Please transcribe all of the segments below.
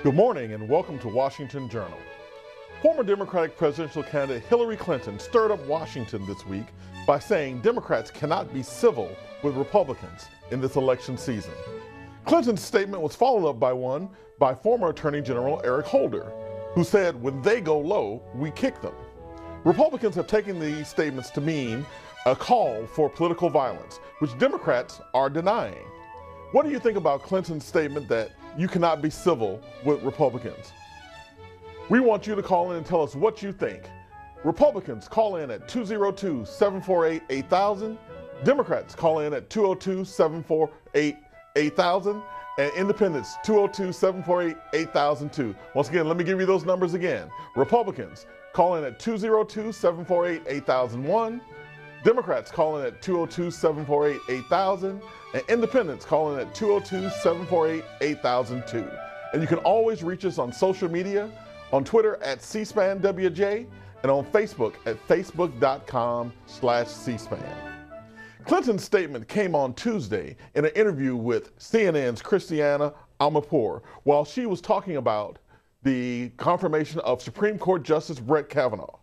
Good morning and welcome to Washington Journal. Former Democratic presidential candidate Hillary Clinton stirred up Washington this week by saying Democrats cannot be civil with Republicans in this election season. Clinton's statement was followed up by one by former Attorney General Eric Holder, who said, "When they go low, we kick them." Republicans have taken these statements to mean a call for political violence, which Democrats are denying. What do you think about Clinton's statement that you cannot be civil with Republicans? We want you to call in and tell us what you think. Republicans, call in at 202-748-8000. Democrats, call in at 202-748-8000. And Independents, 202-748-8002. Once again, let me give you those numbers again. Republicans, call in at 202-748-8001. Democrats, call in at 202-748-8000. And Independents, call in at 202-748-8002. And you can always reach us on social media, on Twitter at C-SPAN-WJ, and on Facebook at facebook.com/C-SPAN. Clinton's statement came on Tuesday in an interview with CNN's Christiana Amanpour while she was talking about the confirmation of Supreme Court Justice Brett Kavanaugh.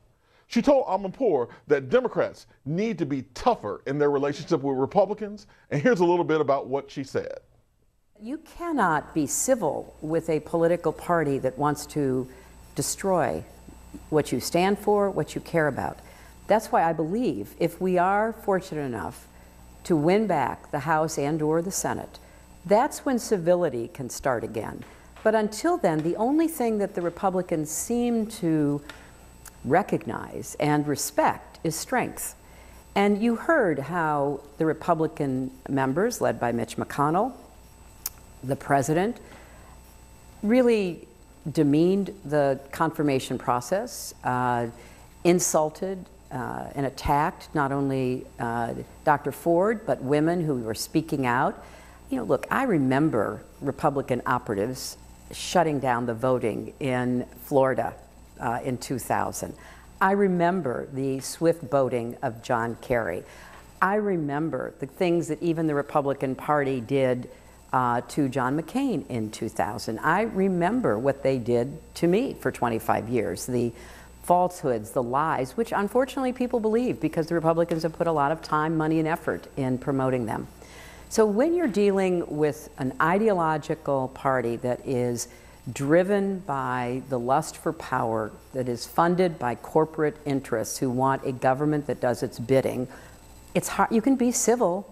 She told Amanpour that Democrats need to be tougher in their relationship with Republicans, and here's a little bit about what she said. You cannot be civil with a political party that wants to destroy what you stand for, what you care about. That's why I believe if we are fortunate enough to win back the House and/or the Senate, that's when civility can start again. But until then, the only thing that the Republicans seem to recognize and respect is strength. And you heard how the Republican members, led by Mitch McConnell, the president, really demeaned the confirmation process, insulted and attacked not only Dr. Ford, but women who were speaking out. You know, look, I remember Republican operatives shutting down the voting in Florida in 2000. I remember the swift voting of John Kerry. I remember the things that even the Republican Party did to John McCain in 2000. I remember what they did to me for 25 years, the falsehoods, the lies, which unfortunately people believe because the Republicans have put a lot of time, money, and effort in promoting them. So when you're dealing with an ideological party that is driven by the lust for power, that is funded by corporate interests who want a government that does its bidding, it's hard. You can be civil,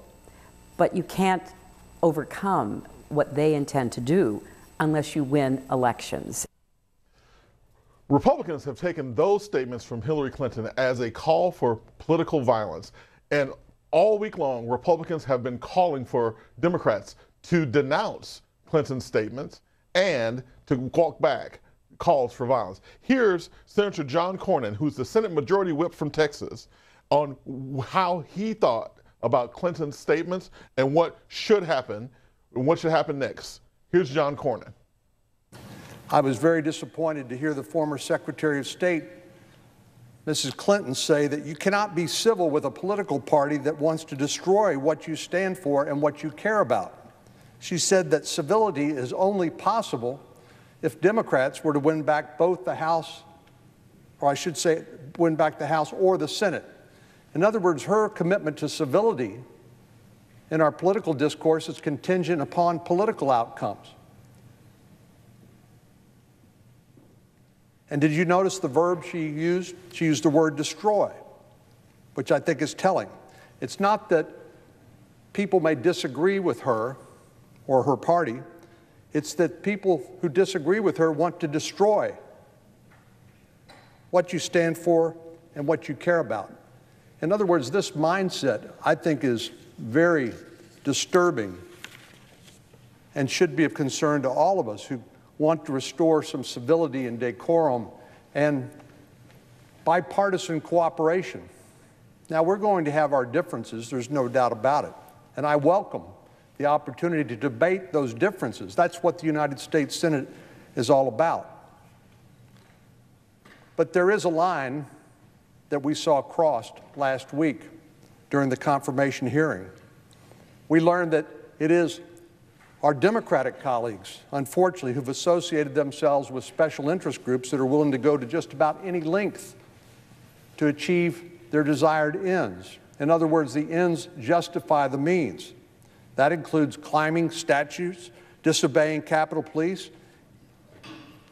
but you can't overcome what they intend to do unless you win elections. Republicans have taken those statements from Hillary Clinton as a call for political violence. And all week long, Republicans have been calling for Democrats to denounce Clinton's statements and to walk back calls for violence. Here's Senator John Cornyn, who's the Senate Majority Whip from Texas, on how he thought about Clinton's statements and what should happen and what should happen next. Here's John Cornyn. I was very disappointed to hear the former Secretary of State, Mrs. Clinton, say that you cannot be civil with a political party that wants to destroy what you stand for and what you care about. She said that civility is only possible if Democrats were to win back both the House, or I should say win back the House or the Senate. In other words, her commitment to civility in our political discourse is contingent upon political outcomes. And did you notice the verb she used? She used the word destroy, which I think is telling. It's not that people may disagree with her or her party. It's that people who disagree with her want to destroy what you stand for and what you care about. In other words, this mindset, I think, is very disturbing and should be of concern to all of us who want to restore some civility and decorum and bipartisan cooperation. Now, we're going to have our differences, there's no doubt about it, and I welcome the opportunity to debate those differences. That's what the United States Senate is all about. But there is a line that we saw crossed last week during the confirmation hearing. We learned that it is our Democratic colleagues, unfortunately, who've associated themselves with special interest groups that are willing to go to just about any length to achieve their desired ends. In other words, the ends justify the means. That includes climbing statues, disobeying Capitol Police,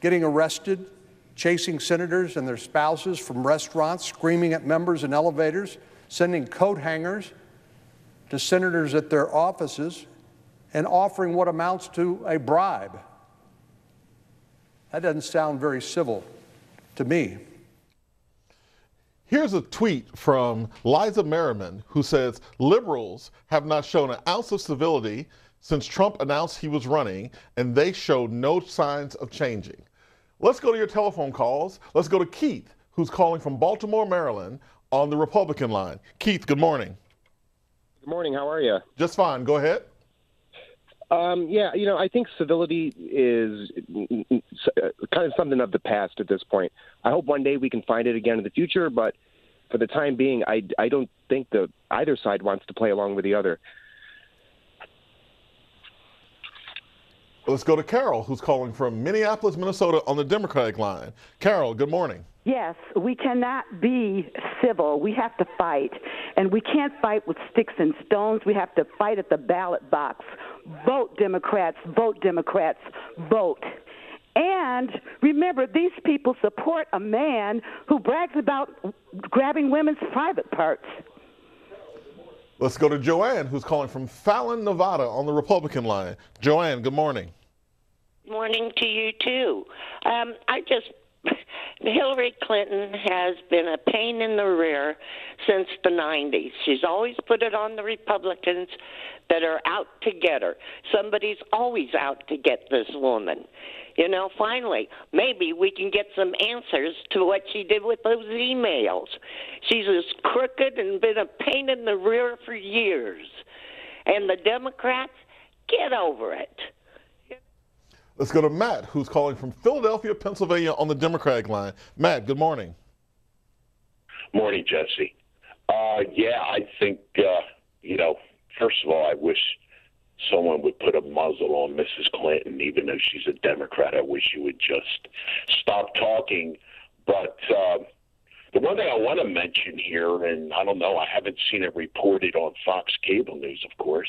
getting arrested, chasing senators and their spouses from restaurants, screaming at members in elevators, sending coat hangers to senators at their offices, and offering what amounts to a bribe. That doesn't sound very civil to me. Here's a tweet from Liza Merriman, who says, liberals have not shown an ounce of civility since Trump announced he was running, and they show no signs of changing. Let's go to your telephone calls. Let's go to Keith, who's calling from Baltimore, Maryland, on the Republican line. Keith, good morning. Good morning. How are you? Just fine. Go ahead. Yeah, I think civility is kind of something of the past at this point. I hope one day we can find it again in the future, but for the time being, I don't think that either side wants to play along with the other. Let's go to Carol, who's calling from Minneapolis, Minnesota, on the Democratic line. Carol, good morning. Yes, we cannot be civil. We have to fight. And we can't fight with sticks and stones. We have to fight at the ballot box. Vote Democrats, vote Democrats, vote. And remember, these people support a man who brags about grabbing women's private parts. Let's go to Joanne, who's calling from Fallon, Nevada, on the Republican line. Joanne, good morning. Morning to you, too. Hillary Clinton has been a pain in the rear since the 90s. She's always put it on the Republicans that are out to get her. Somebody's always out to get this woman. Finally, maybe we can get some answers to what she did with those emails. She's as crooked and been a pain in the rear for years. And the Democrats, get over it. Let's go to Matt, who's calling from Philadelphia, Pennsylvania, on the Democratic line. Matt, good morning. Morning, Jesse. I think, first of all, I wish someone would put a muzzle on Mrs. Clinton, even though she's a Democrat. I wish you would just stop talking. But the one thing I want to mention here, and I don't know, I haven't seen it reported on Fox Cable News, of course,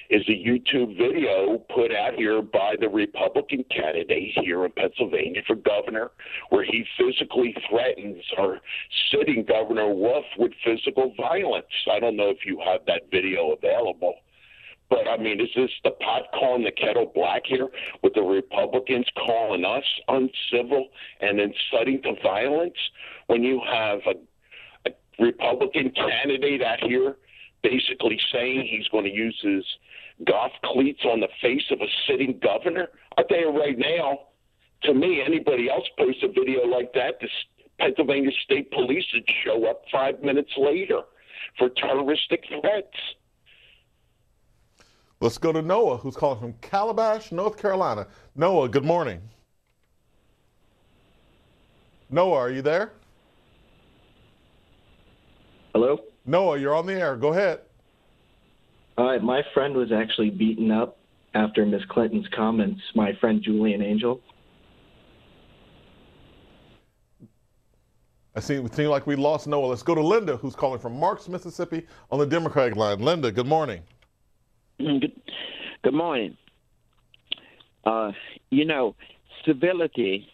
is a YouTube video put out here by the Republican candidate here in Pennsylvania for governor, where he physically threatens our sitting Governor Wolf with physical violence. I don't know if you have that video available. But, is this the pot calling the kettle black here, with the Republicans calling us uncivil and inciting to violence, when you have a Republican candidate out here basically saying he's going to use his golf cleats on the face of a sitting governor? I'll tell you right now, to me, anybody else posts a video like that, the Pennsylvania State Police would show up 5 minutes later for terroristic threats. Let's go to Noah, who's calling from Calabash, North Carolina. Noah, good morning. Noah, are you there? Hello? Noah, you're on the air. Go ahead. My friend was actually beaten up after Ms. Clinton's comments, my friend Julian Angel. It seems like we lost Noah. Let's go to Linda, who's calling from Marks, Mississippi, on the Democratic line. Linda, good morning. Good morning. Civility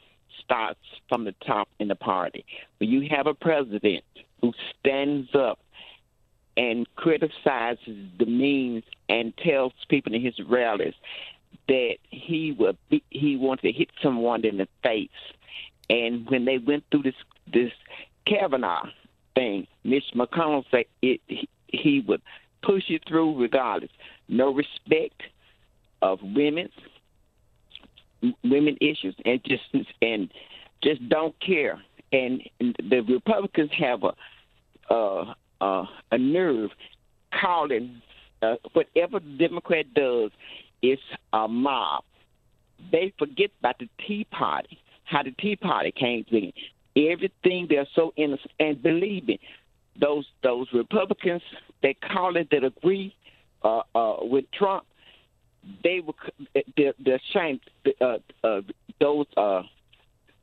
starts from the top in the party. When you have a president who stands up and criticizes the means and tells people in his rallies that he wanted to hit someone in the face, and when they went through this Kavanaugh thing, Mitch McConnell said he would push it through regardless. No respect of women issues, and just don't care. And the Republicans have a nerve calling whatever the Democrat does is a mob. They forget about the Tea Party, how the Tea Party came in. Everything, they're so innocent. And believe me, those Republicans, they call it, that agree with Trump, they were the ashamed. Those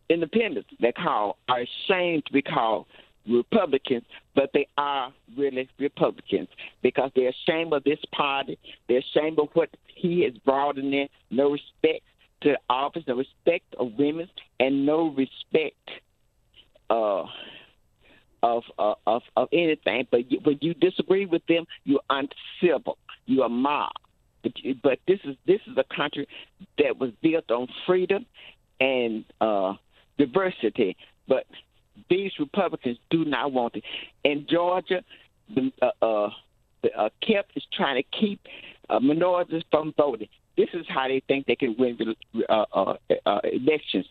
independents are ashamed to be called Republicans, but they are really Republicans because they're ashamed of this party. They're ashamed of what he has brought in there. No respect to the office, no respect of women, and no respect of anything. But when you disagree with them, you're uncivil. You're a mob. But this is a country that was built on freedom and diversity. But these Republicans do not want it. In Georgia, Kemp is trying to keep minorities from voting. This is how they think they can win elections.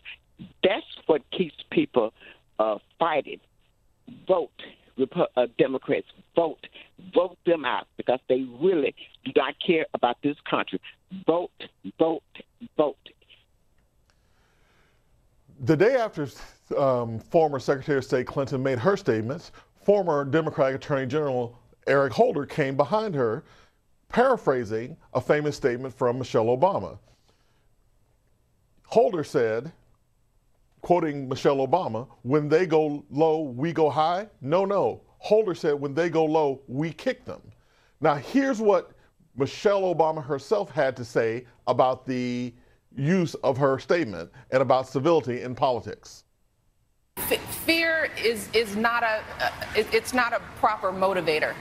That's what keeps people fighting. Vote. Democrats, vote them out because they really do not care about this country. Vote. The day after former Secretary of State Clinton made her statements, former Democratic Attorney General Eric Holder came behind her, paraphrasing a famous statement from Michelle Obama. Holder said, quoting Michelle Obama, "When they go low, we go high." No. Holder said, "When they go low, we kick them." Now, here's what Michelle Obama herself had to say about the use of her statement and about civility in politics. Fear is not it's not a proper motivator.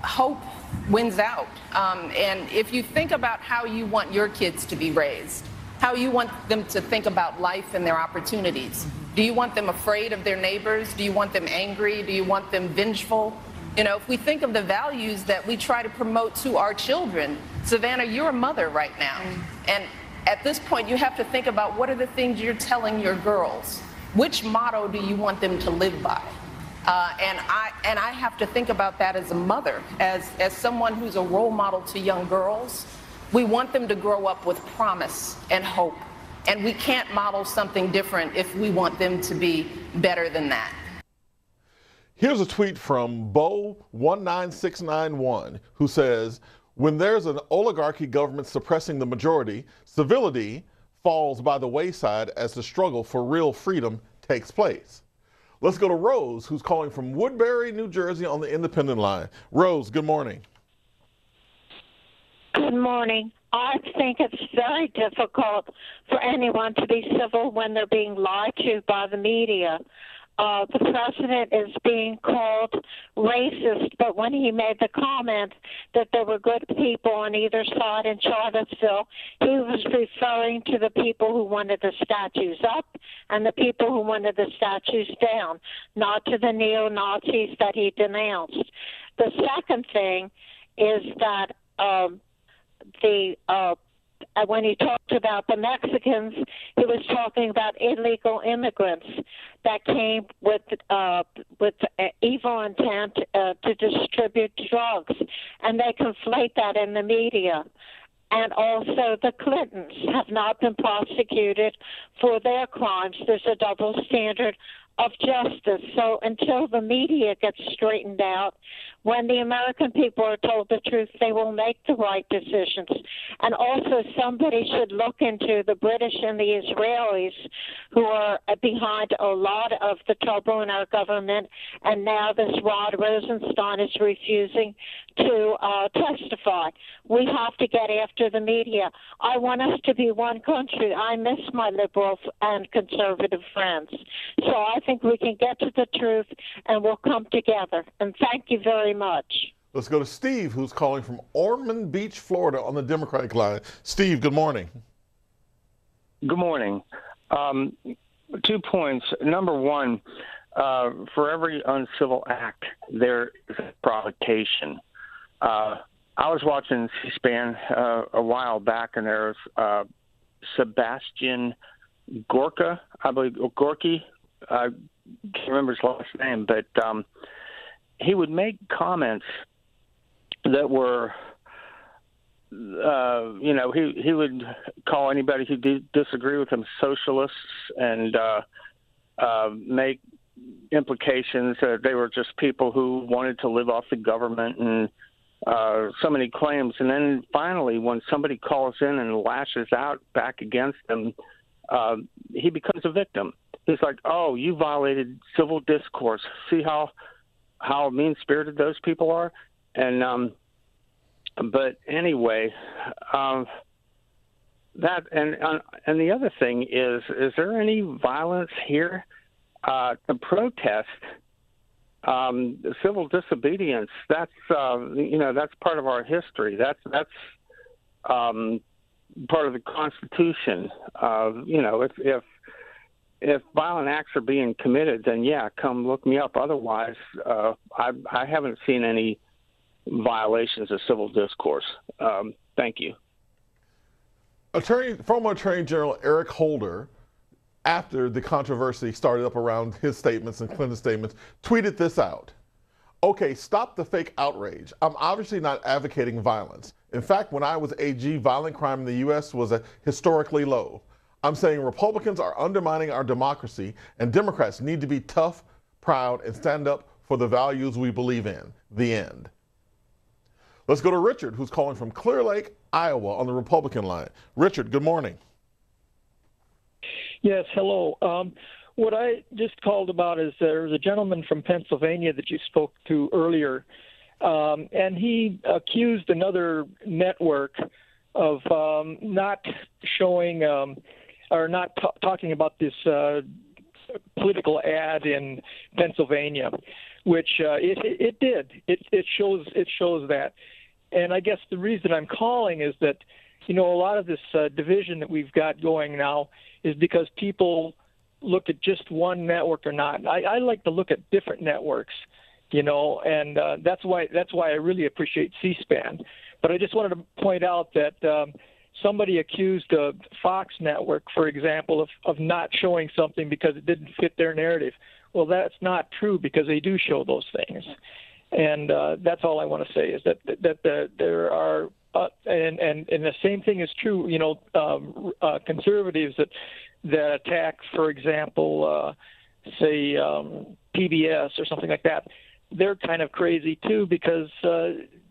Hope wins out. And if you think about how you want your kids to be raised, how you want them to think about life and their opportunities. Do you want them afraid of their neighbors? Do you want them angry? Do you want them vengeful? You know, if we think of the values that we try to promote to our children, Savannah, you're a mother right now. And at this point, you have to think about what are the things you're telling your girls? Which motto do you want them to live by? And I have to think about that as a mother, as someone who's a role model to young girls. We want them to grow up with promise and hope. And we can't model something different if we want them to be better than that. Here's a tweet from Bo19691 who says, "When there's an oligarchy government suppressing the majority, civility falls by the wayside as the struggle for real freedom takes place." Let's go to Rose, who's calling from Woodbury, New Jersey on the Independent line. Rose, good morning. Good morning. I think it's very difficult for anyone to be civil when they're being lied to by the media. The president is being called racist, but when he made the comment that there were good people on either side in Charlottesville, he was referring to the people who wanted the statues up and the people who wanted the statues down, not to the neo-Nazis that he denounced. The second thing is that when he talked about the Mexicans, he was talking about illegal immigrants that came with evil intent to distribute drugs, and they conflate that in the media. And also the Clintons have not been prosecuted for their crimes. There's a double standard of justice. So until the media gets straightened out, when the American people are told the truth, they will make the right decisions. And also somebody should look into the British and the Israelis who are behind a lot of the trouble in our government. And now this Rod Rosenstein is refusing to testify. We have to get after the media. I want us to be one country. I miss my liberal and conservative friends. So I think we can get to the truth and we'll come together. And thank you very much. Let's go to Steve, who's calling from Ormond Beach, Florida on the Democratic line. Steve, good morning. Good morning. 2 points. Number one, for every uncivil act, there is a provocation. I was watching C-SPAN a while back, and there was Sebastian Gorka, I believe, Gorky. I can't remember his last name, but he would make comments that were, he would call anybody who disagree with him socialists and make implications that they were just people who wanted to live off the government and so many claims, and then finally, when somebody calls in and lashes out back against him, he becomes a victim. He's like, "Oh, you violated civil discourse. See how mean-spirited those people are?" And but anyway, that and the other thing is there any violence here? To protest civil disobedience, that's that's part of our history. That's part of the Constitution. If violent acts are being committed, then yeah, come look me up. Otherwise, I haven't seen any violations of civil discourse. Thank you. Former Attorney General Eric Holder, after the controversy started up around his statements and Clinton's statements, tweeted this out. "Okay, stop the fake outrage. I'm obviously not advocating violence. In fact, when I was AG, violent crime in the U.S. was historically low. I'm saying Republicans are undermining our democracy, and Democrats need to be tough, proud, and stand up for the values we believe in." The end. Let's go to Richard, who's calling from Clear Lake, Iowa, on the Republican line. Richard, good morning. Yes, hello. What I just called about is there's a gentleman from Pennsylvania that you spoke to earlier, and he accused another network of not showing or not talking about this political ad in Pennsylvania, which it did. It shows that. And I guess the reason I'm calling is that, a lot of this division that we've got going now is because people look at just one network or not. I like to look at different networks, and that's why I really appreciate C-SPAN. But I just wanted to point out that somebody accused Fox Network, for example, of not showing something because it didn't fit their narrative. Well, that's not true, because they do show those things. And that's all I want to say is that there are and the same thing is true. Conservatives that attack, for example, say PBS or something like that. They're kind of crazy too, because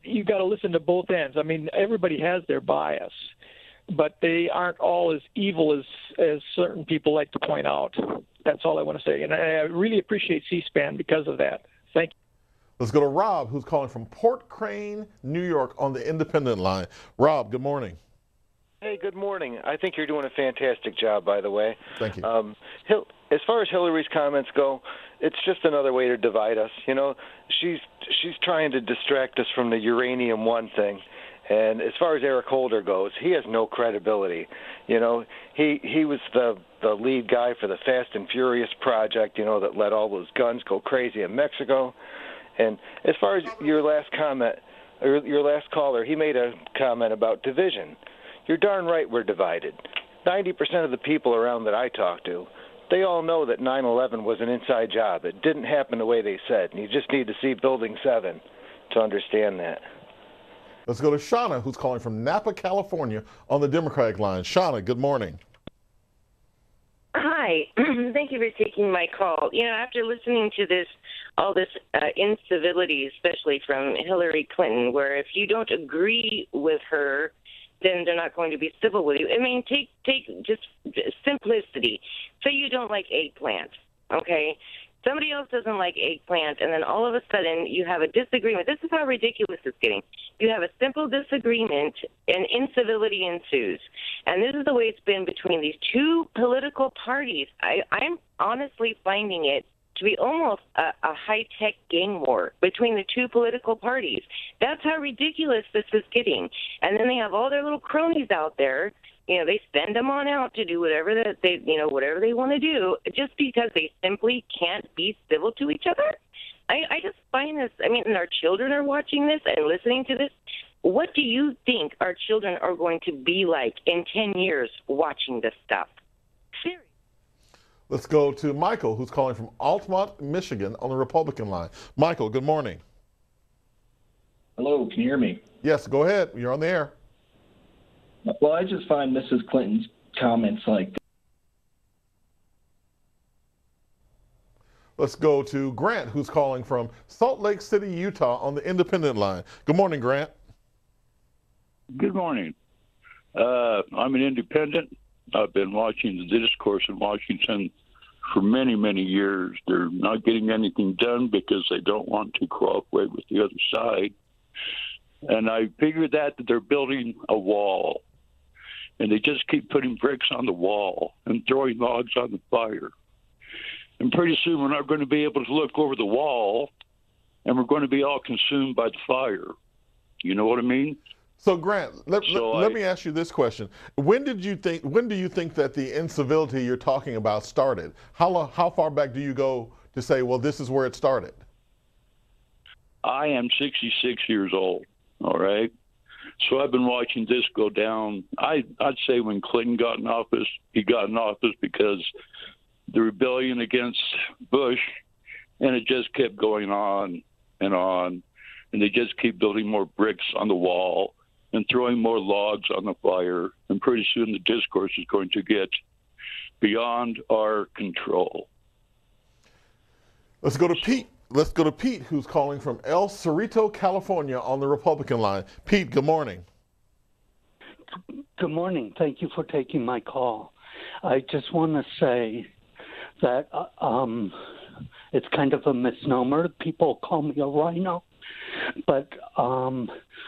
you got to listen to both ends. I mean, everybody has their bias, but they aren't all as evil as certain people like to point out. That's all I want to say, and I really appreciate C-SPAN because of that. Thank you. Let's go to Rob, who's calling from Port Crane, New York, on the Independent line. Rob, good morning. Hey, good morning. I think you're doing a fantastic job, by the way. Thank you. As far as Hillary's comments go, it's just another way to divide us. She's trying to distract us from the Uranium One thing. And as far as Eric Holder goes, he has no credibility. He was the lead guy for the Fast and Furious project, that let all those guns go crazy in Mexico. And as far as your last comment, or your last caller, he made a comment about division. You're darn right we're divided. 90% of the people around that I talk to, they all know that 9/11 was an inside job. It didn't happen the way they said. And you just need to see Building 7 to understand that. Let's go to Shauna, who's calling from Napa, California, on the Democratic line. Shauna, good morning. Hi. Thank you for taking my call. After listening to all this incivility, especially from Hillary Clinton, where if you don't agree with her, then they're not going to be civil with you. I mean, take just simplicity. Say you don't like eggplant, okay? Somebody else doesn't like eggplant, and then all of a sudden you have a disagreement. This is how ridiculous it's getting. You have a simple disagreement, and incivility ensues. And this is the way it's been between these two political parties. I'm honestly finding it to be almost a high-tech gang war between the two political parties. That's how ridiculous this is getting. And then they have all their little cronies out there. They send them on out to do whatever whatever they want to do, just because they simply can't be civil to each other. I just find this. I mean, and our children are watching this and listening to this. What do you think our children are going to be like in 10 years watching this stuff? Seriously. Let's go to Michael, who's calling from Altamont, Michigan, on the Republican line. Michael, good morning. Hello, can you hear me? Yes, go ahead. You're on the air. Well, I just find Mrs. Clinton's comments like Let's go to Grant, who's calling from Salt Lake City, Utah, on the independent line. Good morning, Grant. Good morning. I'm an independent. I've been watching the discourse in Washington for many, many years. They're not getting anything done because they don't want to cooperate with the other side. And I figured that they're building a wall. And they just keep putting bricks on the wall and throwing logs on the fire. And pretty soon we're not going to be able to look over the wall, and we're going to be all consumed by the fire. You know what I mean? So Grant, let me ask you this question: When do you think that the incivility you're talking about started? How far back do you go to say, well, this is where it started? I am 66 years old. All right, so I've been watching this go down. I'd say when Clinton got in office, he got in office because the rebellion against Bush, and it just kept going on, and they just keep building more bricks on the wall and throwing more logs on the fire, and pretty soon the discourse is going to get beyond our control. Let's go to Pete, who's calling from El Cerrito, California, on the Republican line. Pete, good morning. Good morning. Thank you for taking my call. I just want to say that it's kind of a misnomer. People call me a rhino, but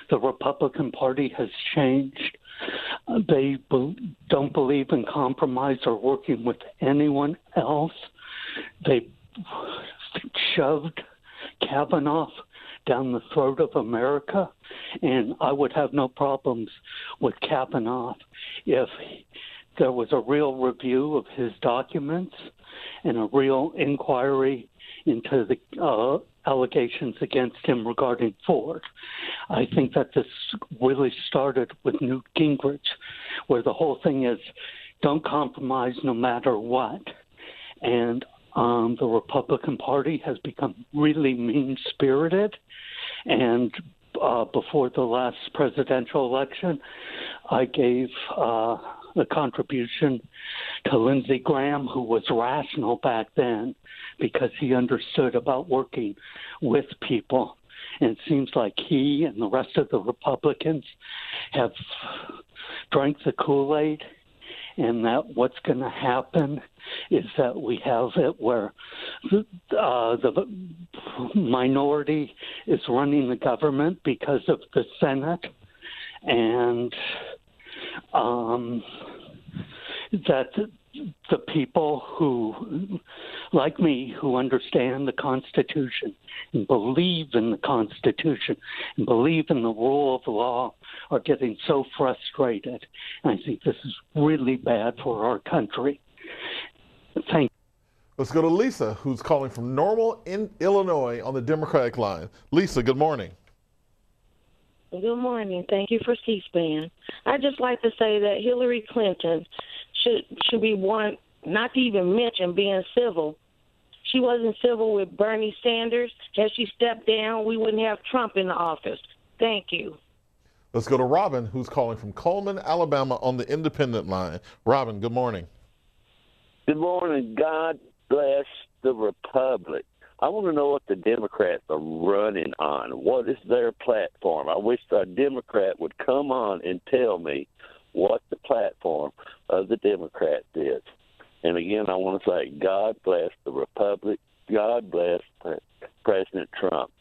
the Republican Party has changed. They don't believe in compromise or working with anyone else. They shoved Kavanaugh down the throat of America, and I would have no problems with Kavanaugh if there was a real review of his documents and a real inquiry into the allegations against him regarding Ford. I think that this really started with Newt Gingrich, where the whole thing is don't compromise no matter what. And the Republican Party has become really mean-spirited. And before the last presidential election, I gave a contribution to Lindsey Graham, who was rational back then because he understood about working with people. And it seems like he and the rest of the Republicans have drank the Kool-Aid, and that what's going to happen is that we have it where the minority is running the government because of the Senate, and that the people who, like me, who understand the Constitution and believe in the Constitution and believe in the rule of law are getting so frustrated. And I think this is really bad for our country. Thank you. Let's go to Lisa, who's calling from Normal, in Illinois, on the Democratic line. Lisa, good morning. Good morning. Thank you for C-SPAN. I'd just like to say that Hillary Clinton should be one not to even mention being civil. She wasn't civil with Bernie Sanders. Had she stepped down, we wouldn't have Trump in the office. Thank you. Let's go to Robin, who's calling from Coleman, Alabama, on the independent line. Robin, good morning. Good morning. God bless the Republic. I want to know what the Democrats are running on. What is their platform? I wish a Democrat would come on and tell me what the platform of the Democrats is. And again, I want to say, God bless the Republic. God bless President Trump.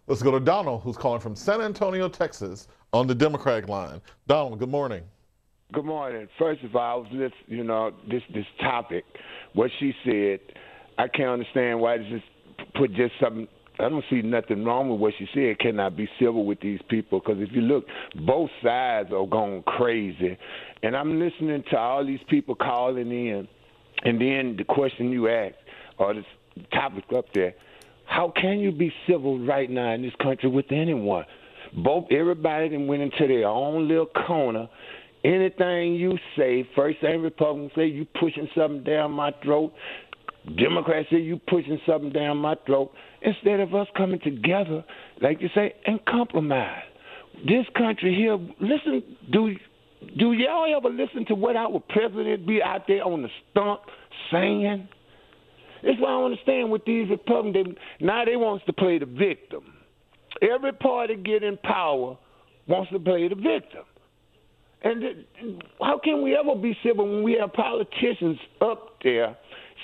Let's go to Donald, who's calling from San Antonio, Texas, on the Democratic line. Donald, good morning. Good morning. First of all, I was listening, this topic, what she said. I can't understand why just put just something. I don't see nothing wrong with what she said. Cannot be civil with these people, because if you look, both sides are going crazy. And I'm listening to all these people calling in, and then the question you asked, or the topic up there, how can you be civil right now in this country with anyone? Everybody that went into their own little corner. Anything you say, first thing Republicans say, you pushing something down my throat. Democrats say you pushing something down my throat, instead of us coming together, like you say, and compromise. This country here, listen, do y'all ever listen to what our president be out there on the stump saying? That's why I don't understand with these Republicans. Now they want to play the victim. Every party get in power wants to play the victim. And how can we ever be civil when we have politicians up there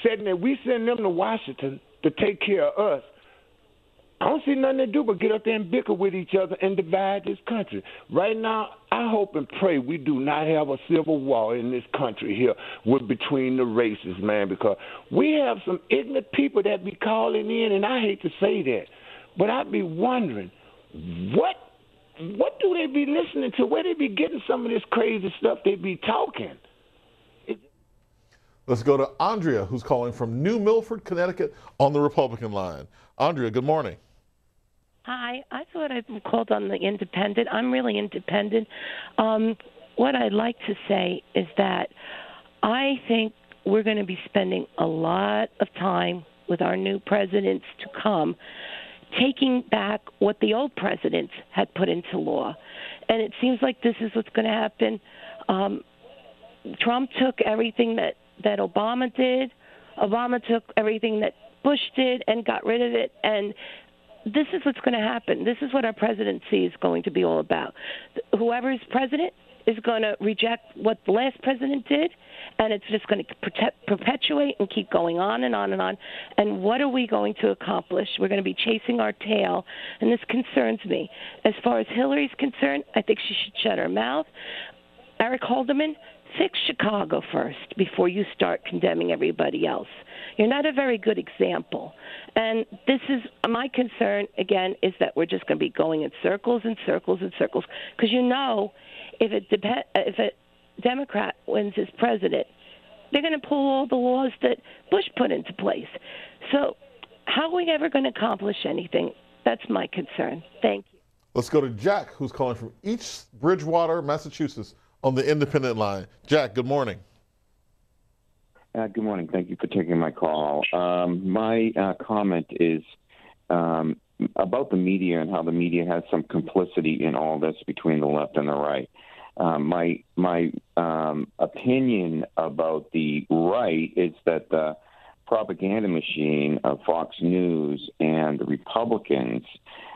saying that we send them to Washington to take care of us? I don't see nothing to do but get up there and bicker with each other and divide this country. Right now, I hope and pray we do not have a civil war in this country here between the races, man, because we have some ignorant people that be calling in, and I hate to say that, but I be wondering, what do they be listening to? Where they be getting some of this crazy stuff they be talking? Let's go to Andrea, who's calling from New Milford, Connecticut, on the Republican line. Andrea, good morning. Hi, I thought I called on the independent. I'm really independent. What I'd like to say is that I think we're going to be spending a lot of time with our new presidents to come, taking back what the old presidents had put into law. And it seems like this is what's going to happen. Trump took everything that Obama did. Obama took everything that Bush did and got rid of it. And this is what's going to happen. This is what our presidency is going to be all about. Whoever is president is going to reject what the last president did, and it's just going to perpetuate and keep going on and on and on. And what are we going to accomplish? We're going to be chasing our tail, and this concerns me. As far as Hillary's concerned, I think she should shut her mouth. Eric Holderman, fix Chicago first before you start condemning everybody else. You're not a very good example. And this is my concern, again, is that we're just going to be going in circles and circles and circles. Because if a Democrat wins as president, they're going to pull all the laws that Bush put into place. So how are we ever going to accomplish anything? That's my concern. Thank you. Let's go to Jack, who's calling from East Bridgewater, Massachusetts, on the independent line. Jack, good morning. Good morning. Thank you for taking my call. My comment is about the media and how the media has some complicity in all this between the left and the right. My opinion about the right is that the propaganda machine of Fox News and the Republicans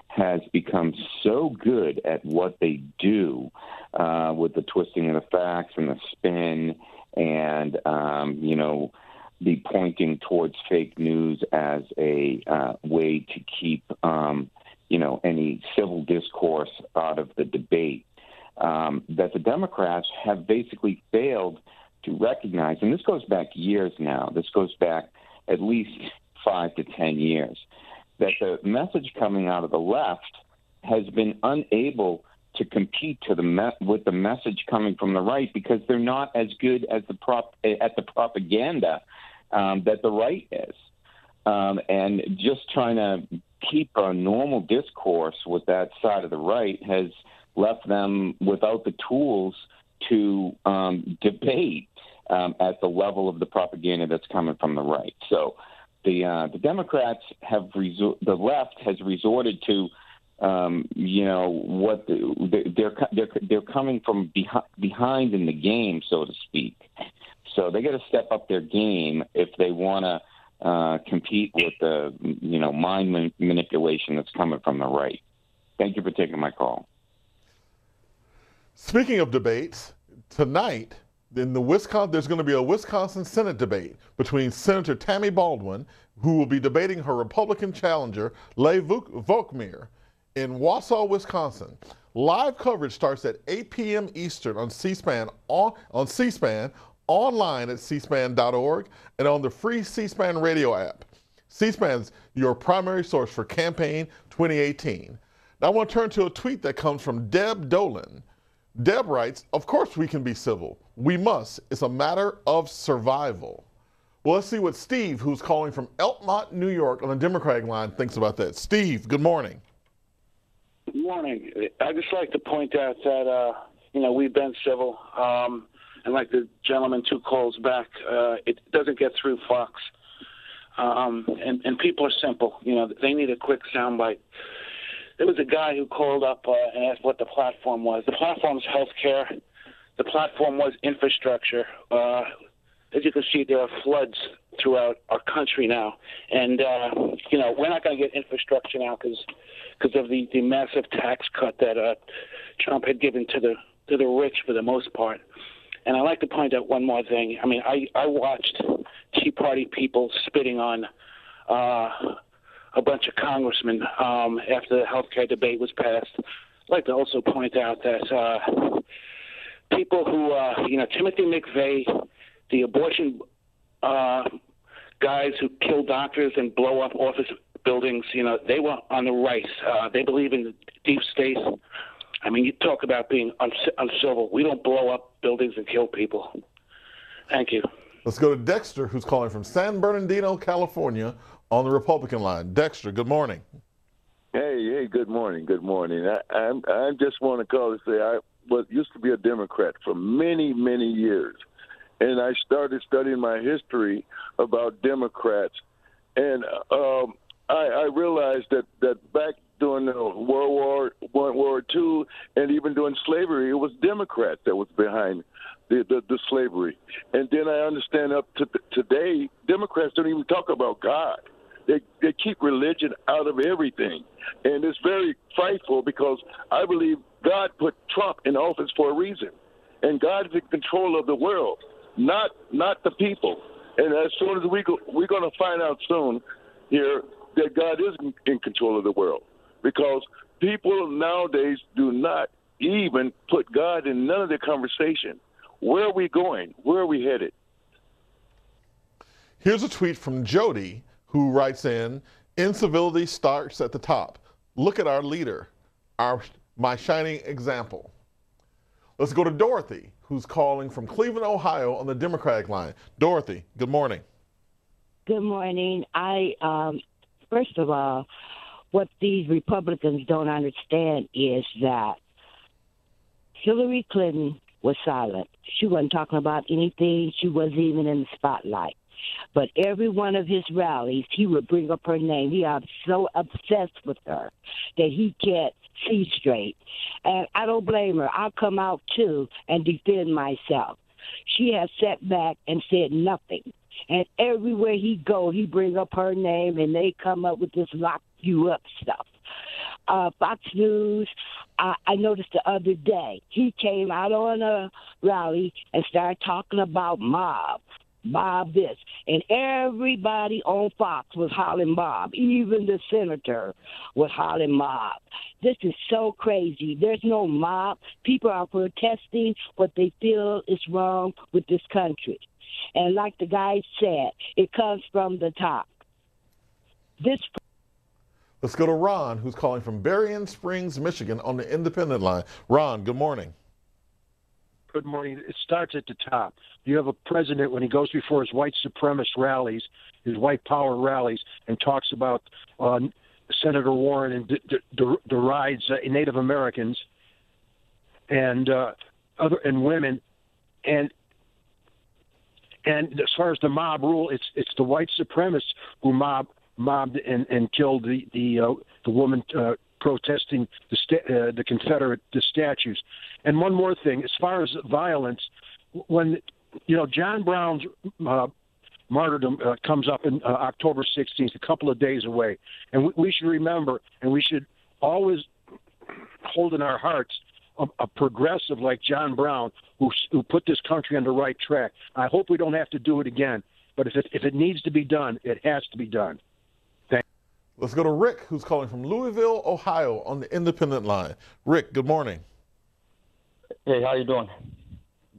has become so good at what they do with the twisting of the facts and the spin and, the pointing towards fake news as a way to keep, any civil discourse out of the debate, that the Democrats have basically failed to recognize, and this goes back years now, this goes back at least 5 to 10 years, that the message coming out of the left has been unable to compete with the message coming from the right because they're not as good as at the propaganda that the right is. And just trying to keep a normal discourse with that side of the right has left them without the tools to debate at the level of the propaganda that's coming from the right. So the Democrats the left has resorted to what they're coming from behind in the game, so to speak. So they got to step up their game if they want to compete with the mind manipulation that's coming from the right. Thank you for taking my call. Speaking of debates, tonight in there's going to be a Wisconsin Senate debate between Senator Tammy Baldwin, who will be debating her Republican challenger, Leigh Vossemer, in Wausau, Wisconsin. Live coverage starts at 8 p.m. Eastern on C-SPAN, on C-SPAN, online at cspan.org, and on the free C-SPAN radio app. C-SPAN's your primary source for campaign 2018. Now I want to turn to a tweet that comes from Deb Dolan. Deb writes, "Of course we can be civil. We must. It's a matter of survival." Well, let's see what Steve, who's calling from Elkmont, New York, on the Democratic line, thinks about that. Steve, good morning. Good morning. I'd just like to point out that, we've been civil. And like the gentleman 2 calls back, it doesn't get through Fox. And people are simple. They need a quick soundbite. There was a guy who called up and asked what the platform was. The platform is health care. The platform was infrastructure. As you can see, there are floods throughout our country now. And, we're not going to get infrastructure now because of the massive tax cut that Trump had given to the rich for the most part. And I'd like to point out one more thing. I mean, I watched Tea Party people spitting on a bunch of congressmen after the health care debate was passed. I'd like to also point out that people who, Timothy McVeigh, the abortion guys who kill doctors and blow up office buildings, they were on the right. They believe in the deep state. I mean, you talk about being uncivil. We don't blow up buildings and kill people. Thank you. Let's go to Dexter, who's calling from San Bernardino, California, on the Republican line. Dexter, good morning. Hey, good morning. Good morning. I just want to call to say I used to be a Democrat for many, many years. And I started studying my history about Democrats. And I realized that back during World War II and even during slavery, it was Democrats that was behind the slavery. And then I understand up to today, Democrats don't even talk about God. They keep religion out of everything. And it's very frightful because I believe God put Trump in office for a reason. And God is in control of the world, not the people. And as soon as we're going to find out soon here that God is in control of the world, because people nowadays do not even put God in none of their conversation. Where are we going? Where are we headed? Here's a tweet from Jody, who writes in, incivility starts at the top. Look at our leader, my shining example. Let's go to Dorothy, who's calling from Cleveland, Ohio, on the Democratic line. Dorothy, good morning. Good morning. First of all, what these Republicans don't understand is that Hillary Clinton was silent. She wasn't talking about anything. She wasn't even in the spotlight. But every one of his rallies, he would bring up her name. He was so obsessed with her that he can't see straight. And I don't blame her. I'll come out, too, and defend myself. She has sat back and said nothing. And everywhere he go, he bring up her name, and they come up with this lock you up stuff. Fox News, I noticed the other day, he came out on a rally and started talking about mob this. And everybody on Fox was hollering mob. Even the senator was hollering mob. This is so crazy. There's no mob. People are protesting what they feel is wrong with this country. And like the guy said, it comes from the top. Let's go to Ron, who's calling from Berrien Springs, Michigan, on the Independent line. Ron, good morning. Good morning. It starts at the top. You have a president, when he goes before his white supremacist rallies, his white power rallies, and talks about Senator Warren and derides Native Americans and women, and as far as the mob rule, it's the white supremacists who mobbed and killed the woman protesting the Confederate statues. And one more thing, as far as violence, when John Brown's martyrdom comes up in October 16th, a couple of days away, and we should remember, and we should always hold in our hearts a progressive like John Brown who put this country on the right track. I hope we don't have to do it again, but if it needs to be done, it has to be done. Let's go to Rick, who's calling from Louisville, Ohio, on the Independent line. Rick, good morning. Hey, how you doing?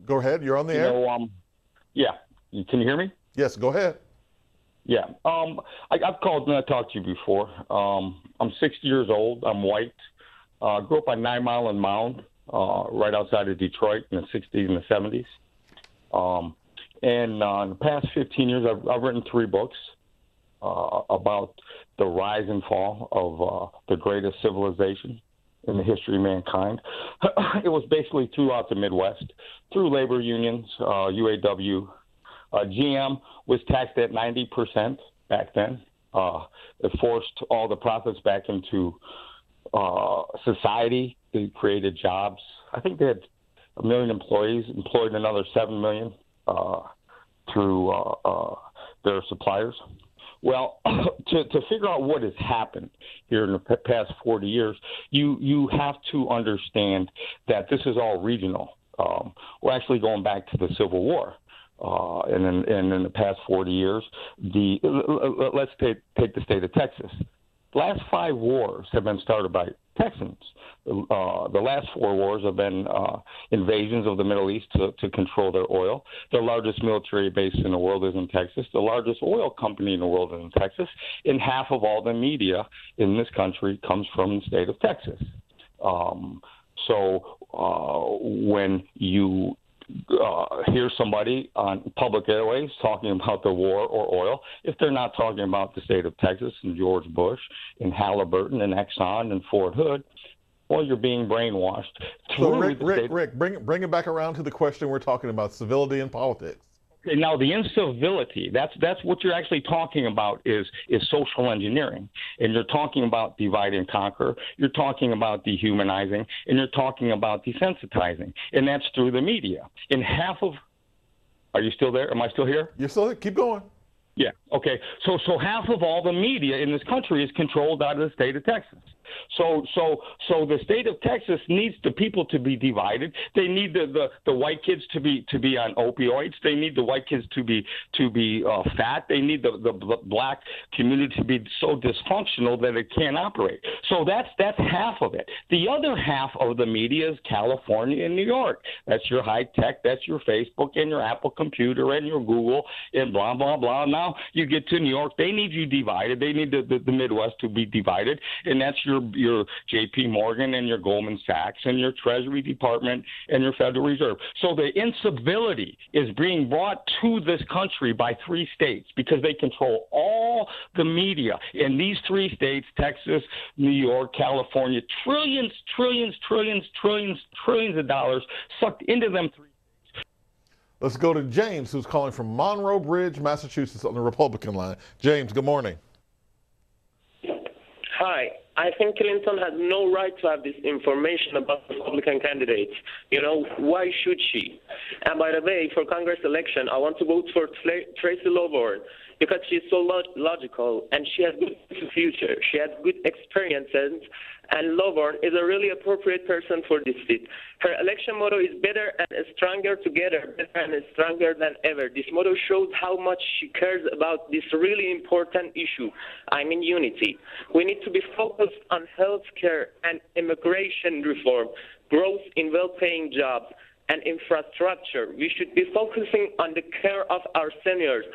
Go ahead. You're on the air. Yeah. Can you hear me? Yes, go ahead. Yeah. I've called and I talked to you before. I'm 60 years old. I'm white. Grew up on 9 Mile and Mound, right outside of Detroit in the 60s and the 70s. And in the past 15 years, I've written 3 books about the rise and fall of the greatest civilization in the history of mankind. It was basically throughout the Midwest, through labor unions, UAW. GM was taxed at 90% back then. It forced all the profits back into society. They created jobs. I think they had 1 million employees, employed another 7 million through their suppliers. Well, to figure out what has happened here in the past 40 years, you have to understand that this is all regional. We're actually going back to the Civil War. And in the past 40 years, let's take the state of Texas. The last 5 wars have been started by Texans. The last 4 wars have been invasions of the Middle East to control their oil. The largest military base in the world is in Texas. The largest oil company in the world is in Texas. And half of all the media in this country comes from the state of Texas. So when you hear somebody on public airways talking about the war or oil, if they're not talking about the state of Texas and George Bush and Halliburton and Exxon and Fort Hood, well, you're being brainwashed. So, Rick, bring it back around to the question we're talking about, civility in politics. Okay, now the incivility, that's what you're actually talking about is social engineering. And you're talking about divide and conquer. You're talking about dehumanizing. And you're talking about desensitizing. And that's through the media. And are you still there? Am I still here? You're still here. Keep going. Yeah. Okay. So half of all the media in this country is controlled out of the state of Texas. So the state of Texas needs the people to be divided. They need the white kids to be on opioids. They need the white kids to be fat. They need the black community to be so dysfunctional that it can't operate. So that's half of it. The other half of the media is California and New York. That's your high tech. That's your Facebook and your Apple computer and your Google and blah blah blah. Now you get to New York. They need you divided. They need the Midwest to be divided, and that's your J.P. Morgan and your Goldman Sachs and your Treasury Department and your Federal Reserve. So the incivility is being brought to this country by 3 states because they control all the media in these 3 states, Texas, New York, California, trillions of dollars sucked into them 3 states. Let's go to James, who's calling from Monroe Bridge, Massachusetts, on the Republican line. James, good morning. Hi. I think Clinton has no right to have this information about Republican candidates. Why should she? And by the way, for Congress election, I want to vote for Tracy Loborn because she's so logical and she has good future. She has good experiences, and Loborn is a really appropriate person for this seat. Her election motto is better and stronger together, better and stronger than ever. This motto shows how much she cares about this really important issue. Unity. We need to be focused on health care and immigration reform, growth in well-paying jobs, and infrastructure. We should be focusing on the care of our seniors,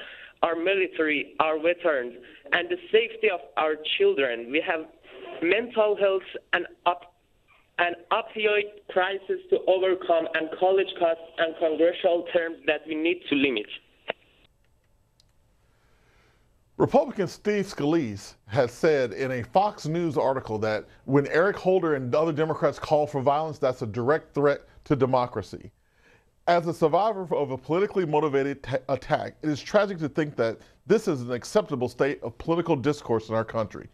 our military, our veterans, and the safety of our children. We have mental health and opioid crisis to overcome, and college costs and congressional terms that we need to limit. Republican Steve Scalise has said in a Fox News article that when Eric Holder and other Democrats call for violence, that's a direct threat to democracy. As a survivor of a politically motivated attack, it is tragic to think that this is an acceptable state of political discourse in our country.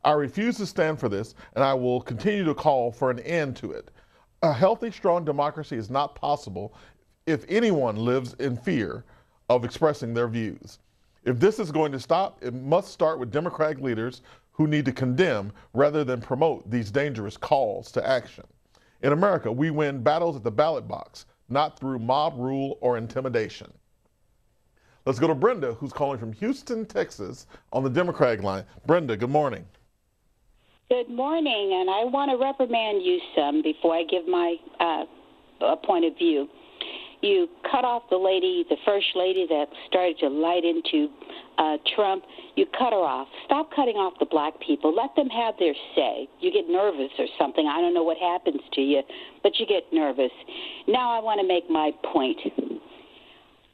I refuse to stand for this, and I will continue to call for an end to it. A healthy, strong democracy is not possible if anyone lives in fear of expressing their views. If this is going to stop, it must start with Democratic leaders who need to condemn rather than promote these dangerous calls to action. In America, we win battles at the ballot box, not through mob rule or intimidation. Let's go to Brenda, who's calling from Houston, Texas, on the Democratic line. Brenda, good morning. Good morning, and I want to reprimand you some before I give my point of view. You cut off the first lady that started to light into Trump. You cut her off. Stop cutting off the black people. Let them have their say. You get nervous or something. I don't know what happens to you, but you get nervous. Now I want to make my point.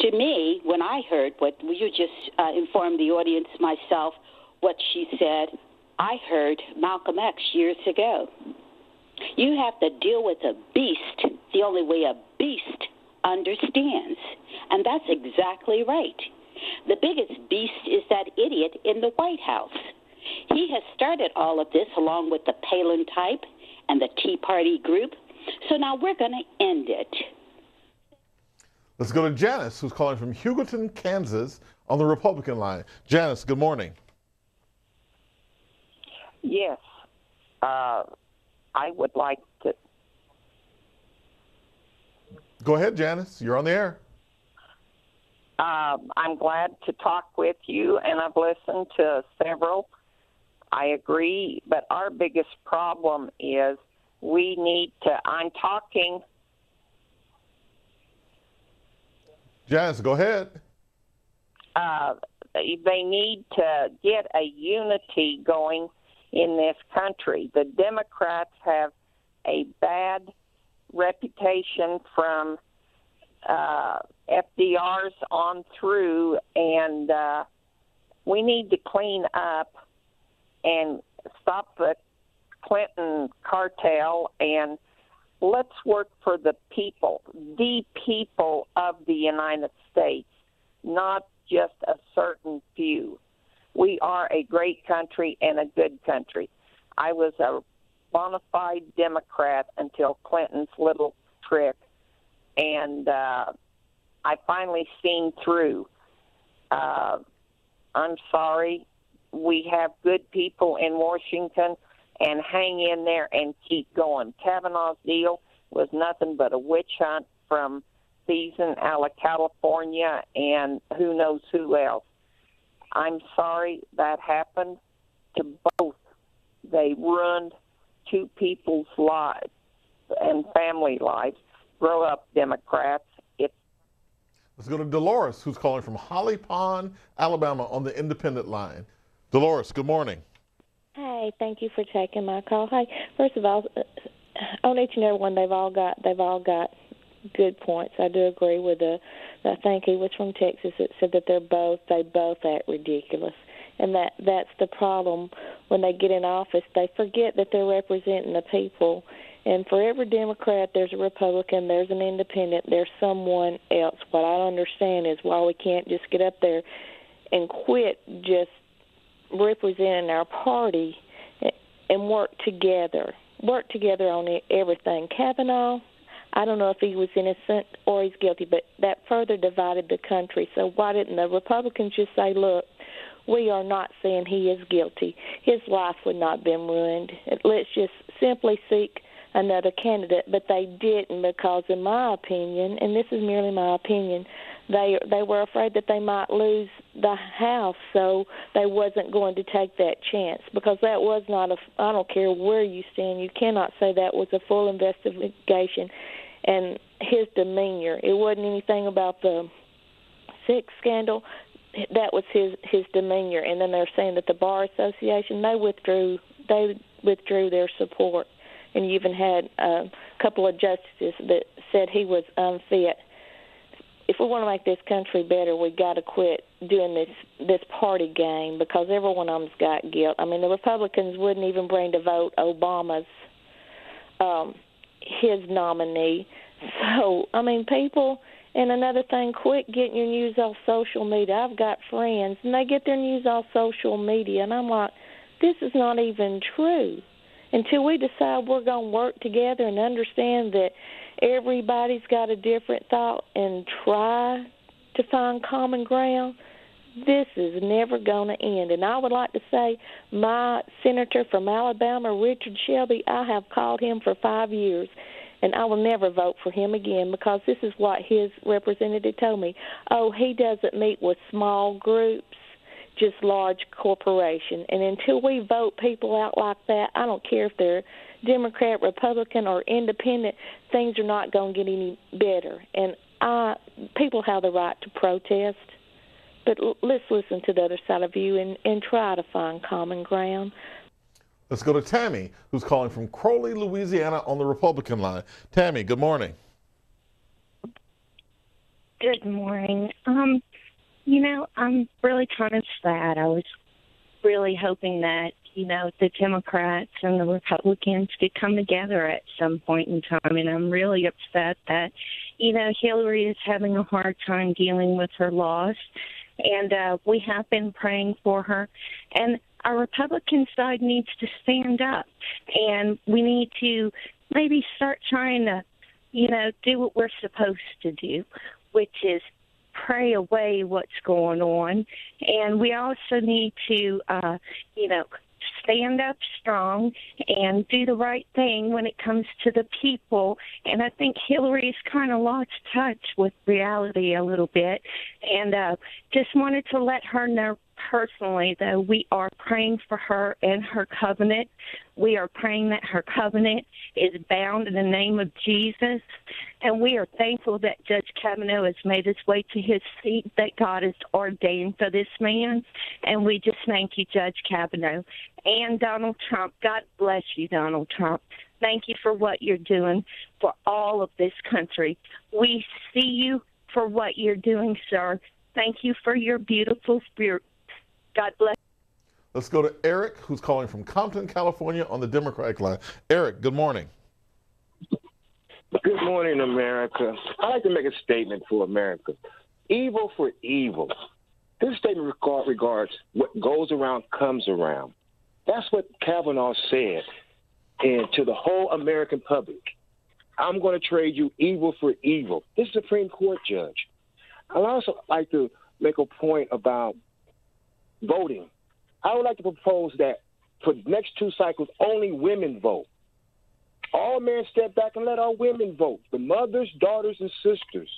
To me, when I heard what you just informed the audience, myself, what she said, I heard Malcolm X years ago. You have to deal with a beast the only way a beast understands. And that's exactly right. The biggest beast is that idiot in the White House. He has started all of this along with the Palin type and the Tea Party group. So now we're going to end it. Let's go to Janice, who's calling from Hugoton, Kansas, on the Republican line. Janice, good morning. Yes, I would like to. Go ahead, Janice. You're on the air. I'm glad to talk with you, and I've listened to several. I agree, but our biggest problem is we need to. I'm talking. Janice, go ahead. They need to get a unity going in this country. The Democrats have a bad reputation from FDR's on through, and we need to clean up and stop the Clinton cartel, and let's work for the people of the United States, not just a certain few. We are a great country and a good country. I was a bona fide Democrat until Clinton's little trick, and I finally seen through. I'm sorry. We have good people in Washington, and hang in there and keep going. Kavanaugh's deal was nothing but a witch hunt from Thiessen out of California and who knows who else. I'm sorry that happened to both. They ruined two people's lives and family lives. Grow up, Democrats. Let's go to Dolores, who's calling from Holly Pond, Alabama, on the independent line. Dolores, good morning. Hey, thank you for taking my call. Hey, first of all, on each and every one, they've all got good points. I do agree with I think he was from Texas that said that they both act ridiculous. And that's the problem. When they get in office, they forget that they're representing the people. And for every Democrat, there's a Republican, there's an independent, there's someone else. What I don't understand is why we can't just get up there and quit just representing our party and work together on everything. Kavanaugh, I don't know if he was innocent or he's guilty, but that further divided the country. So why didn't the Republicans just say, look, we are not saying he is guilty. His life would not have been ruined. Let's just simply seek another candidate. But they didn't because, in my opinion, and this is merely my opinion, they were afraid that they might lose the House, so they wasn't going to take that chance because that was not I don't care where you stand, you cannot say that was a full investigation. And his demeanor, it wasn't anything about the sex scandal. That was his demeanor. And then they're saying that the Bar Association, they withdrew their support. And you even had a couple of justices that said he was unfit. If we want to make this country better, we got to quit doing this party game because every one of them's got guilt. I mean, the Republicans wouldn't even bring to vote Obama's his nominee. So, I mean, people, and another thing, quit getting your news off social media. I've got friends, and they get their news off social media, and I'm like, this is not even true. Until we decide we're going to work together and understand that everybody's got a different thought and try to find common ground, this is never going to end. And I would like to say my senator from Alabama, Richard Shelby, I have called him for 5 years, and I will never vote for him again because this is what his representative told me. Oh, he doesn't meet with small groups, just large corporation. And until we vote people out like that, I don't care if they're Democrat, Republican, or independent, things are not going to get any better. And people have the right to protest, but let's listen to the other side of you and try to find common ground. Let's go to Tammy, who's calling from Crowley, Louisiana, on the Republican line. Tammy, good morning. Good morning. I'm really kind of sad. I was really hoping that, the Democrats and the Republicans could come together at some point in time. And I'm really upset that, Hillary is having a hard time dealing with her loss. And we have been praying for her. And our Republican side needs to stand up. And we need to maybe start trying to, do what we're supposed to do. which is pray away what's going on. And we also need to, stand up strong and do the right thing when it comes to the people. And I think Hillary's kind of lost touch with reality a little bit. And just wanted to let her know personally, though, we are praying for her and her covenant. We are praying that her covenant is bound in the name of Jesus. And we are thankful that Judge Kavanaugh has made his way to his seat, that God has ordained for this man. And we just thank you, Judge Kavanaugh. And Donald Trump, God bless you, Donald Trump. Thank you for what you're doing for all of this country. We see you for what you're doing, sir. Thank you for your beautiful spirit. God bless. Let's go to Eric, who's calling from Compton, California, on the Democratic line. Eric, good morning. Good morning, America. I'd like to make a statement for America. Evil for evil. This statement regards what goes around comes around. That's what Kavanaugh said, and to the whole American public. I'm going to trade you evil for evil. This is a Supreme Court judge. I'd also like to make a point about voting. I would like to propose that for the next 2 cycles, only women vote. All men step back and let our women vote, the mothers, daughters, and sisters.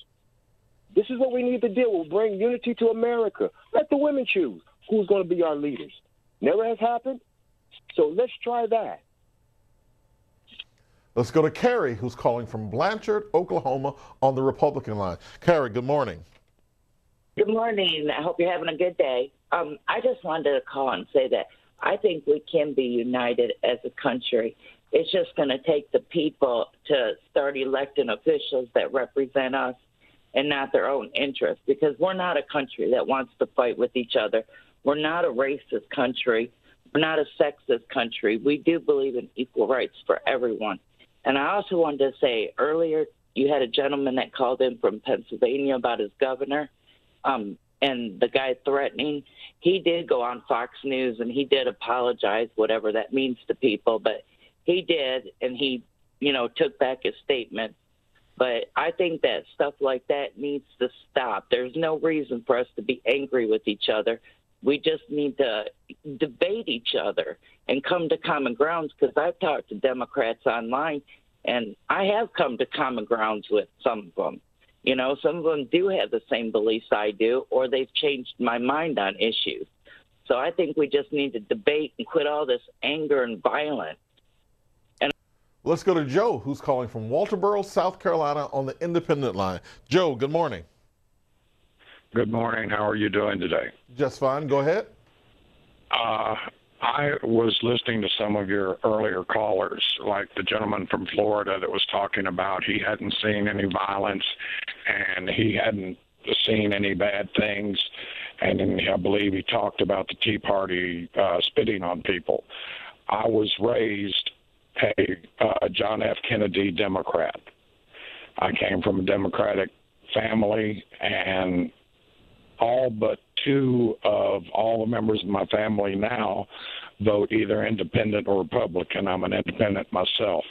This is what we need to do. We'll bring unity to America. Let the women choose who's going to be our leaders. Never has happened, so let's try that. Let's go to Carrie, who's calling from Blanchard, Oklahoma, on the Republican line. Carrie, good morning. Good morning. I hope you're having a good day. I just wanted to call and say that I think we can be united as a country. It's just going to take the people to start electing officials that represent us and not their own interests, because we're not a country that wants to fight with each other. We're not a racist country. We're not a sexist country. We do believe in equal rights for everyone. And I also wanted to say earlier, you had a gentleman that called in from Pennsylvania about his governor. And the guy threatening, he did go on Fox News and he did apologize, whatever that means to people, but he did, and he, took back his statement. But I think that stuff like that needs to stop. There's no reason for us to be angry with each other. We just need to debate each other and come to common grounds, because I've talked to Democrats online, and I have come to common grounds with some of them. Some of them do have the same beliefs I do, or they've changed my mind on issues. So I think we just need to debate and quit all this anger and violence. Let's go to Joe, who's calling from Walterboro, South Carolina, on the Independent line. Joe, good morning. Good morning. How are you doing today? Just fine. Go ahead. I was listening to some of your earlier callers, like the gentleman from Florida that was talking about he hadn't seen any violence and he hadn't seen any bad things. And then I believe he talked about the Tea Party spitting on people. I was raised a John F. Kennedy Democrat. I came from a Democratic family, and all but 2 of all the members of my family now vote either independent or Republican. I'm an independent myself.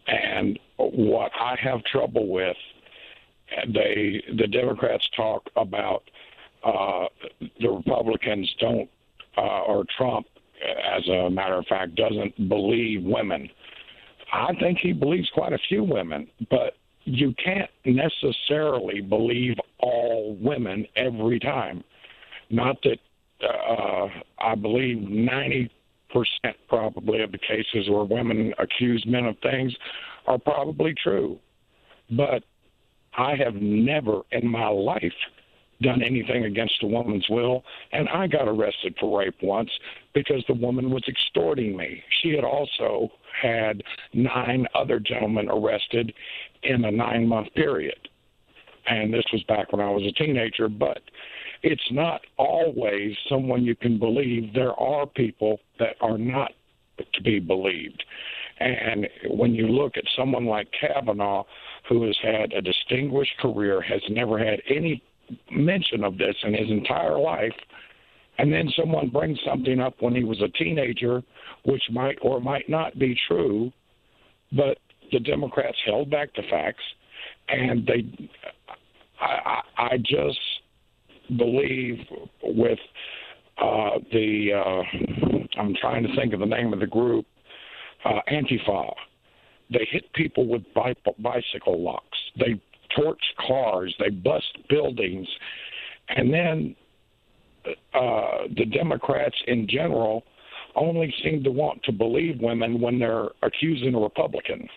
And what I have trouble with, the Democrats talk about the Republicans don't, or Trump, as a matter of fact, doesn't believe women. I think he believes quite a few women, but you can't necessarily believe all women every time. Not that I believe 90% probably of the cases where women accuse men of things are probably true. But I have never in my life done anything against a woman's will, and I got arrested for rape once because the woman was extorting me. She had also had 9 other gentlemen arrested in a 9-month period. And this was back when I was a teenager, but it's not always someone you can believe. There are people that are not to be believed. And when you look at someone like Kavanaugh, who has had a distinguished career, has never had any mention of this in his entire life, and then someone brings something up when he was a teenager, which might or might not be true, but the Democrats held back the facts, and I just believe with I'm trying to think of the name of the group, Antifa. They hit people with bicycle locks. They torch cars. They bust buildings. And then the Democrats in general only seem to want to believe women when they're accusing a Republican.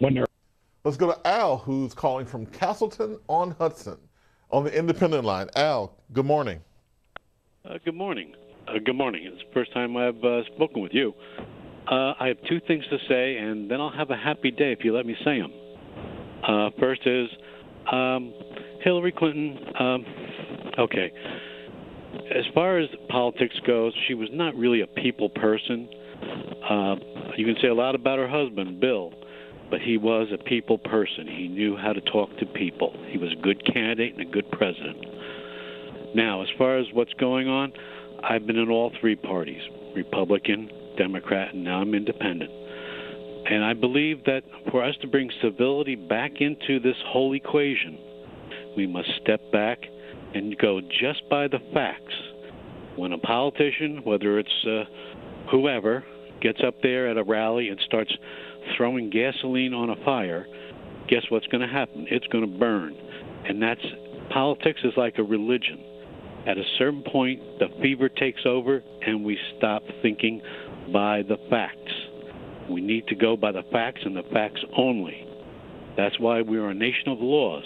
Let's go to Al, who's calling from Castleton-on-Hudson on the independent line. Al, good morning. Good morning. Good morning. It's the first time I've spoken with you. I have two things to say, and then I'll have a happy day if you let me say them. First is Hillary Clinton. Okay. As far as politics goes, she was not really a people person. You can say a lot about her husband, Bill, but he was a people person. He knew how to talk to people. He was a good candidate and a good president. Now, as far as what's going on, I've been in all three parties, Republican, Democrat, and now I'm independent. And I believe that for us to bring civility back into this whole equation, we must step back and go just by the facts. When a politician, whether it's whoever, gets up there at a rally and starts throwing gasoline on a fire, guess what's going to happen? It's going to burn. And politics is like a religion. At a certain point, the fever takes over and we stop thinking by the facts. We need to go by the facts and the facts only. That's why we are a nation of laws,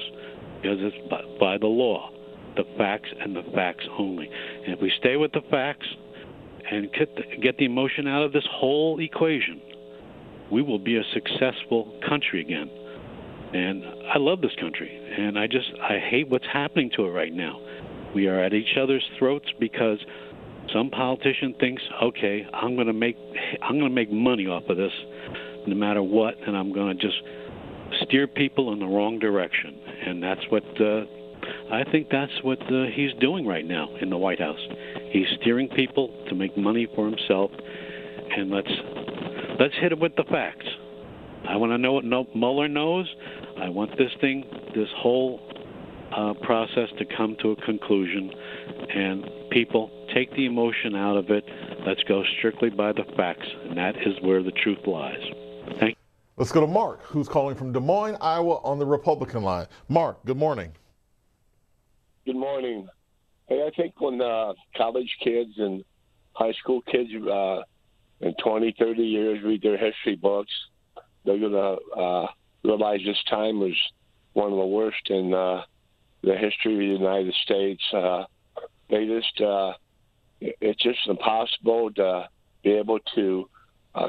because it's by the law, the facts and the facts only. And if we stay with the facts and get the emotion out of this whole equation, we will be a successful country again. And I love this country, and I hate what's happening to it right now. We are at each other's throats because some politician thinks, okay, I'm going to make money off of this no matter what, and I'm going to just steer people in the wrong direction. And that's what I think that's what he's doing right now in the White House. He's steering people to make money for himself, and let's hit him with the facts. I want to know what Mueller knows. I want this whole process to come to a conclusion, and people take the emotion out of it. Let's go strictly by the facts, and that is where the truth lies. Thank you. Let's go to Mark, who's calling from Des Moines, Iowa on the Republican line. Mark, good morning. Good morning. Hey, I think when college kids and high school kids in 20, 30 years read their history books, they're going to realize this time was one of the worst in the history of the United States. It's just impossible to be able to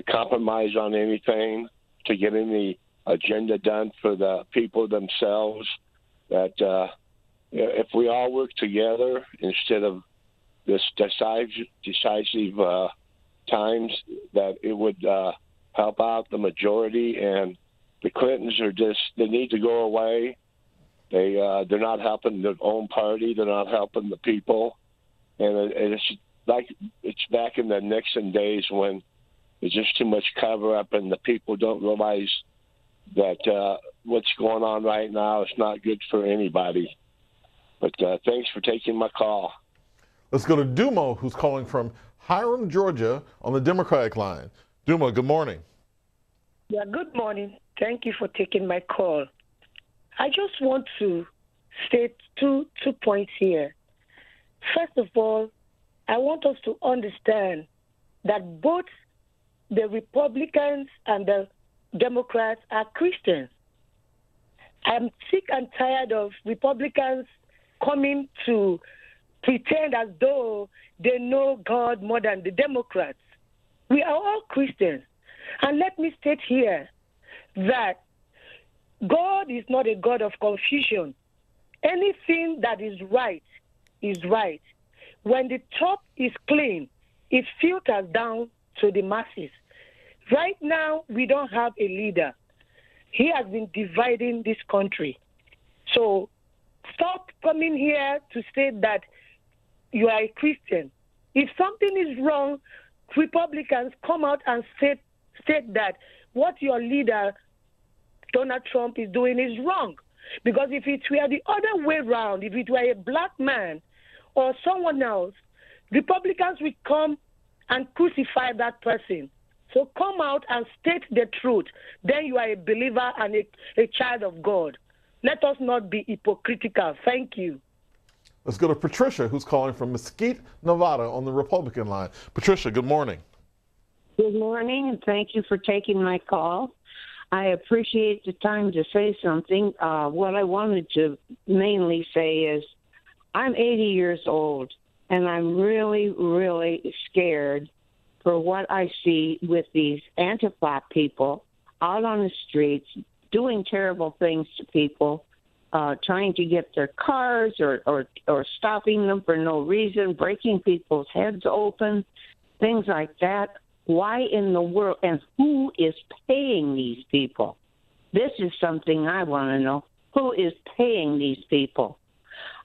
compromise on anything, to get any agenda done for the people themselves. That if we all work together instead of this decisive times, that it would help out the majority. And the Clintons they need to go away. They're not helping their own party. They're not helping the people. And it's back in the Nixon days when there's just too much cover up and the people don't realize that what's going on right now is not good for anybody. But thanks for taking my call. Let's go to Dumo, who's calling from Hiram, Georgia on the Democratic line. Dumo, good morning. Yeah, good morning. Thank you for taking my call. I just want to state two points here. First of all, I want us to understand that both the Republicans and the Democrats are Christians. I'm sick and tired of Republicans coming to pretend as though they know God more than the Democrats. We are all Christians. And let me state here that God is not a God of confusion. Anything that is right is right. When the top is clean, it filters down to the masses. Right now, we don't have a leader. He has been dividing this country. So stop coming here to say that you are a Christian. If something is wrong, Republicans come out and state that what your leader, Donald Trump, is doing is wrong. Because if it were the other way around, if it were a black man or someone else, Republicans will come and crucify that person. So come out and state the truth. Then you are a believer and a child of God. Let us not be hypocritical. Thank you. Let's go to Patricia, who's calling from Mesquite, Nevada, on the Republican line. Patricia, good morning. Good morning, and thank you for taking my call. I appreciate the time to say something. What I wanted to mainly say is I'm 80 years old, and I'm really, really scared for what I see with these Antifa people out on the streets doing terrible things to people, trying to get their cars or stopping them for no reason, breaking people's heads open, things like that. Why in the world, and who is paying these people? This is something I want to know. Who is paying these people?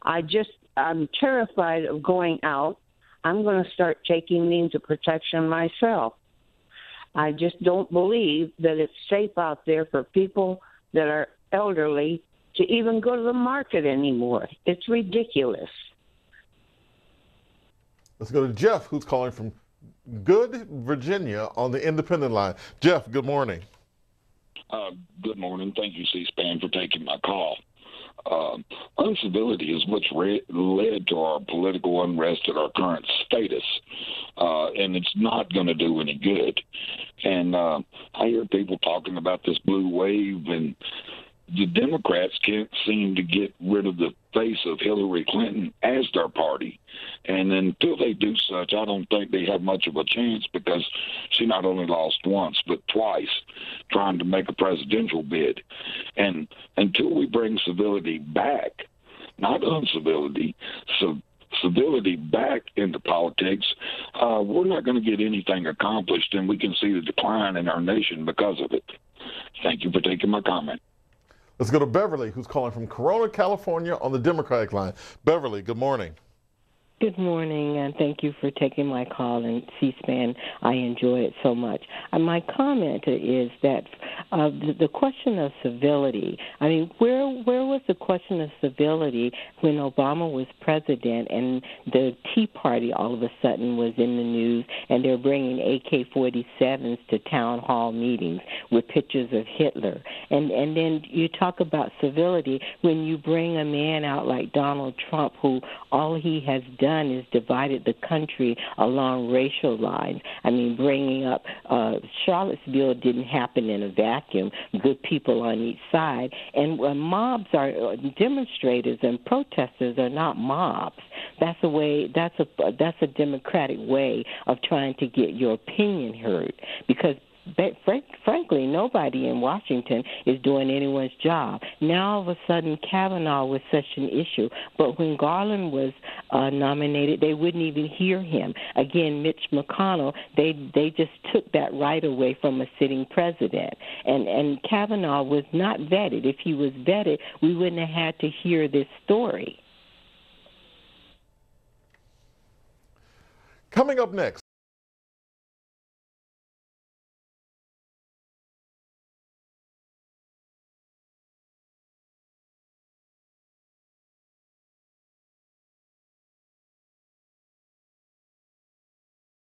I'm terrified of going out. I'm going to start taking means of protection myself. I just don't believe that it's safe out there for people that are elderly to even go to the market anymore. It's ridiculous. Let's go to Jeff, who's calling from Good, Virginia, on the independent line. Jeff, good morning. Good morning. Thank you, C-SPAN, for taking my call. Uncivility is what's led to our political unrest at our current status, and it's not going to do any good. And I hear people talking about this blue wave, and the Democrats can't seem to get rid of the face of Hillary Clinton as their party. And until they do such, I don't think they have much of a chance, because she not only lost once, but twice trying to make a presidential bid. And until we bring civility back, not uncivility, civility back into politics, we're not going to get anything accomplished, and we can see the decline in our nation because of it. Thank you for taking my comment. Let's go to Beverly, who's calling from Corona, California, on the Democratic line. Beverly, good morning. Good morning, and thank you for taking my call. And C-SPAN, I enjoy it so much. My comment is that the question of civility, I mean, where was the question of civility when Obama was president and the Tea Party all of a sudden was in the news, and they're bringing AK-47s to town hall meetings with pictures of Hitler? And then you talk about civility when you bring a man out like Donald Trump, who all he has done is divided the country along racial lines. I mean, bringing up Charlottesville didn't happen in a vacuum. Good people on each side. And mobs are demonstrators, and protesters are not mobs. That's a way. That's a democratic way of trying to get your opinion heard, because frankly, nobody in Washington is doing anyone's job. Now, all of a sudden, Kavanaugh was such an issue. But when Garland was nominated, they wouldn't even hear him. Again, Mitch McConnell, they just took that right away from a sitting president. And Kavanaugh was not vetted. If he was vetted, we wouldn't have had to hear this story. Coming up next,